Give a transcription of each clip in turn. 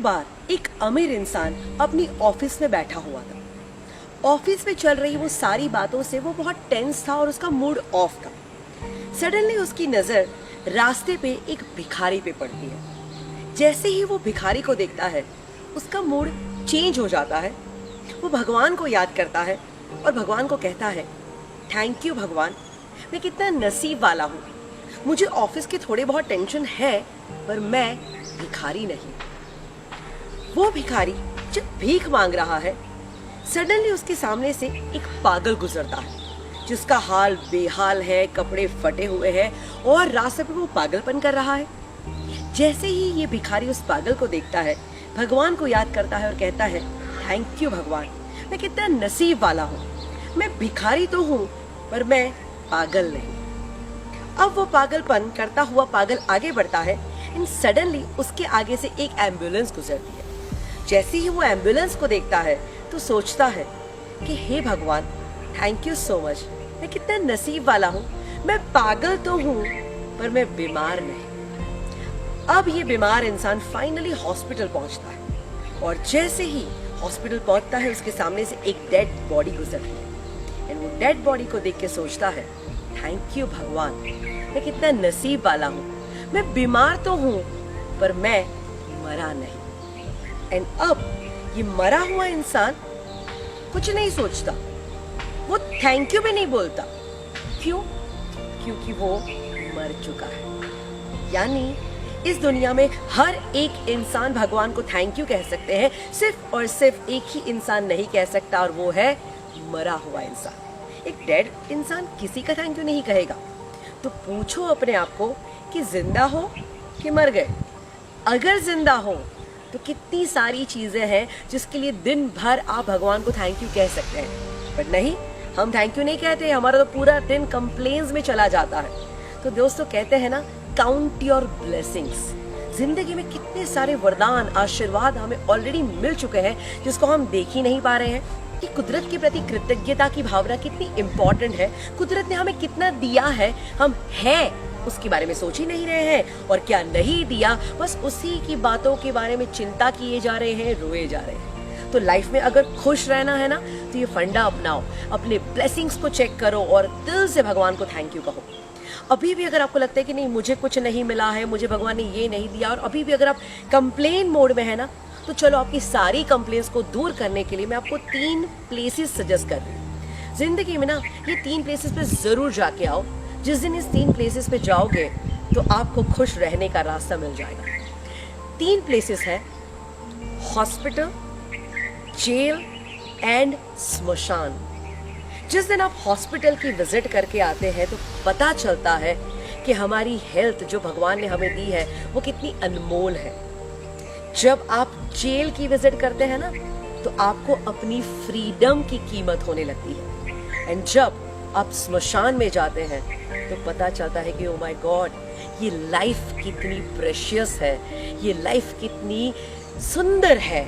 बार एक अमीर इंसान अपनी ऑफिस में बैठा हुआ था। ऑफिस में चल रही वो सारी बातों से वो बहुत टेंस था और उसका मूड ऑफ था। सडनली उसकी नजर रास्ते पे एक भिखारी पे पड़ती है। जैसे ही वो भिखारी को देखता है उसका मूड चेंज हो जाता है। वो भगवान को याद करता है और भगवान को कहता है, थैंक यू भगवान, मैं कितना नसीब वाला हूँ। मुझे ऑफिस की थोड़ी बहुत टेंशन है पर मैं भिखारी नहीं। वो भिखारी जब भीख मांग रहा है, सडनली उसके सामने से एक पागल गुजरता है जिसका हाल बेहाल है, कपड़े फटे हुए हैं और रास्ते पे वो पागलपन कर रहा है। जैसे ही ये भिखारी उस पागल को देखता है, भगवान को याद करता है और कहता है, थैंक यू भगवान, मैं कितना नसीब वाला हूँ। मैं भिखारी तो हूँ पर मैं पागल नहीं। अब वो पागलपन करता हुआ पागल आगे बढ़ता है एंड सडनली उसके आगे से एक एम्बुलेंस गुजरती है। जैसे ही वो एम्बुलेंस को देखता है तो सोचता है कि हे भगवान, थैंक यू सो मच, मैं कितना नसीब वाला हूँ। मैं पागल तो हूँ पर मैं बीमार नहीं। अब ये बीमार इंसान फाइनली हॉस्पिटल पहुंचता है और जैसे ही हॉस्पिटल पहुंचता है उसके सामने से एक डेड बॉडी गुजरती है एंड वो डेड बॉडी को देख के सोचता है, थैंक यू भगवान, मैं कितना नसीब वाला हूँ। मैं बीमार तो हूँ पर मैं मरा नहीं। एंड अब ये मरा हुआ इंसान कुछ नहीं सोचता, वो थैंक यू भी नहीं बोलता। क्यों? क्योंकि वो मर चुका है। यानी इस दुनिया में हर एक इंसान भगवान को थैंक यू कह सकते हैं, सिर्फ और सिर्फ एक ही इंसान नहीं कह सकता और वो है मरा हुआ इंसान। एक डेड इंसान किसी का थैंक यू नहीं कहेगा। तो पूछो अपने आप को कि जिंदा हो कि मर गए। अगर जिंदा हो तो कितनी सारी चीजें हैं जिसके लिए दिन भर आप भगवान को थैंक यू कह सकते हैं, पर नहीं, हम थैंक यू नहीं कहते। हमारा तो पूरा दिन कंप्लेन्स में चला जाता है। तो दोस्तों कहते हैं ना, काउंट योर ब्लेसिंग्स। जिंदगी में कितने सारे वरदान, आशीर्वाद हमें ऑलरेडी मिल चुके हैं जिसको हम देख ही नहीं पा रहे हैं। कि कुदरत के प्रति कृतज्ञता की भावना कितनी इम्पोर्टेंट है। कुदरत ने हमें कितना दिया है, हम हैं उसके बारे में सोच ही नहीं रहे हैं, और क्या नहीं दिया बस उसी की बातों के बारे में चिंता किए जा रहे हैं, रोए जा रहे हैं। तो लाइफ में अगर खुश रहना है ना तो ये फंडा अपनाओ, अपने ब्लेसिंग्स को चेक करो और दिल से भगवान को थैंक यू कहो। अभी भी अगर आपको लगता है कि नहीं मुझे कुछ नहीं मिला है, मुझे भगवान ने ये नहीं दिया, और अभी भी अगर आप कंप्लेन मोड में है ना, तो चलो आपकी सारी कंप्लेंट्स को दूर करने के लिए मैं आपको 3 प्लेसेस सजेस्ट कर रही हूँ। जिंदगी में ना ये 3 प्लेसेस पे जरूर जाके आओ। जिस दिन इस 3 प्लेसेस पे जाओगे तो आपको खुश रहने का रास्ता मिल जाएगा। 3 प्लेसेस है हॉस्पिटल, जेल एंड स्मशान। जिस दिन आप हॉस्पिटल की विजिट करके आते हैं तो पता चलता है कि हमारी हेल्थ जो भगवान ने हमें दी है वो कितनी अनमोल है। जब आप जेल की विजिट करते हैं ना तो आपको अपनी फ्रीडम की कीमत होने लगती है। एंड जब आप स्मशान में जाते हैं तो पता चलता है कि ओ माय गॉड, ये लाइफ कितनी प्रेशियस है, ये लाइफ कितनी सुंदर है।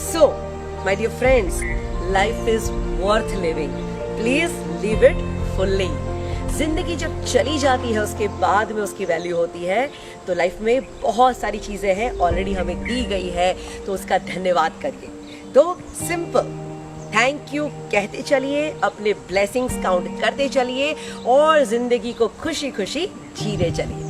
So my dear friends, life is worth living, please live it fully. जिंदगी जब चली जाती है उसके बाद में उसकी वैल्यू होती है। तो लाइफ में बहुत सारी चीजें हैं ऑलरेडी हमें दी गई है, तो उसका धन्यवाद करिए। तो सिंपल थैंक यू कहते चलिए, अपने ब्लेसिंग्स काउंट करते चलिए और जिंदगी को खुशी खुशी जीते चलिए।